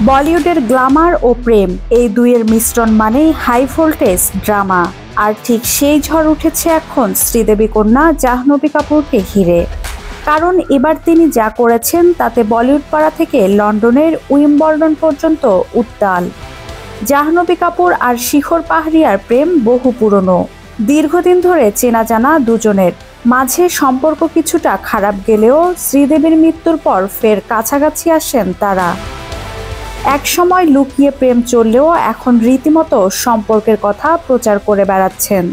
বলিউডের গ্ল্যামার ও প্রেম এই দুইয়ের মিশ্রণ মানেই হাই ভোল্টেজ ড্রামা। আর ঠিক সেই ঝড় উঠেছে এখন শ্রীদেবী কন্যা জাহ্নবী কাপুরকে ঘিরে। কারণ এবার তিনি যা করেছেন তাতে বলিউড পাড়া থেকে লন্ডনের উইম্বলডন পর্যন্ত উত্তাল। জাহ্নবী কাপুর আর শিখর পাহাড়িয়ার প্রেম বহু পুরনো, দীর্ঘদিন ধরে চেনা জানা দুজনের মাঝে সম্পর্ক কিছুটা খারাপ গেলেও শ্রীদেবীর মৃত্যুর পর ফের কাছাকাছি আসেন তারা। একসময় লুকিয়ে প্রেম চললেও এখন রীতিমতো সম্পর্কের কথা প্রচার করে বেড়াচ্ছেন।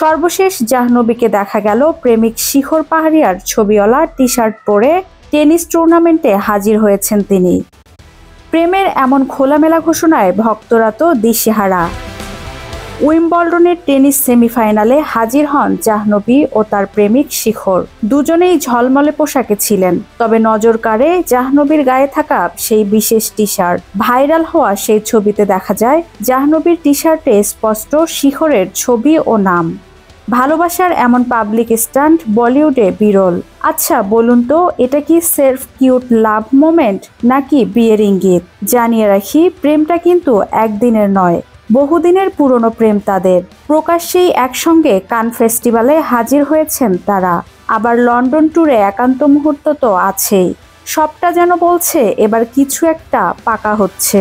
সর্বশেষ জাহ্নবীকে দেখা গেল প্রেমিক শিখর পাহাড়িয়ার ছবিওয়ালা টি শার্ট পরে টেনিস টুর্নামেন্টে হাজির হয়েছেন তিনি। প্রেমের এমন খোলামেলা ঘোষণায় ভক্তরা তো দিশেহারা। উইম্বলডনের টেনিস সেমিফাইনালে হাজির হন জাহ্নবী ও তার প্রেমিক শিখর। দুজনেই ঝলমলে পোশাকে ছিলেন, তবে নজর কাড়ে জাহ্নবীর গায়ে থাকা সেই বিশেষ টি শার্ট। ভাইরাল হওয়া সেই ছবিতে দেখা যায় জাহ্নবীর টি শার্টে স্পষ্ট শিখরের ছবি ও নাম। ভালোবাসার এমন পাবলিক স্টান্ট বলিউডে বিরল। আচ্ছা বলুন তো, এটা কি সেলফ কিউট লাভ মোমেন্ট নাকি বিয়ের ইঙ্গিত? জানিয়ে রাখি, প্রেমটা কিন্তু একদিনের নয়, বহুদিনের পুরনো প্রেম তাদের। প্রকাশ্যেই একসঙ্গে কান ফেস্টিভ্যালে হাজির হয়েছেন তারা, আবার লন্ডন ট্যুরে একান্ত মুহূর্ত তো আছেই। সবটা যেন বলছে এবার কিছু একটা পাকা হচ্ছে।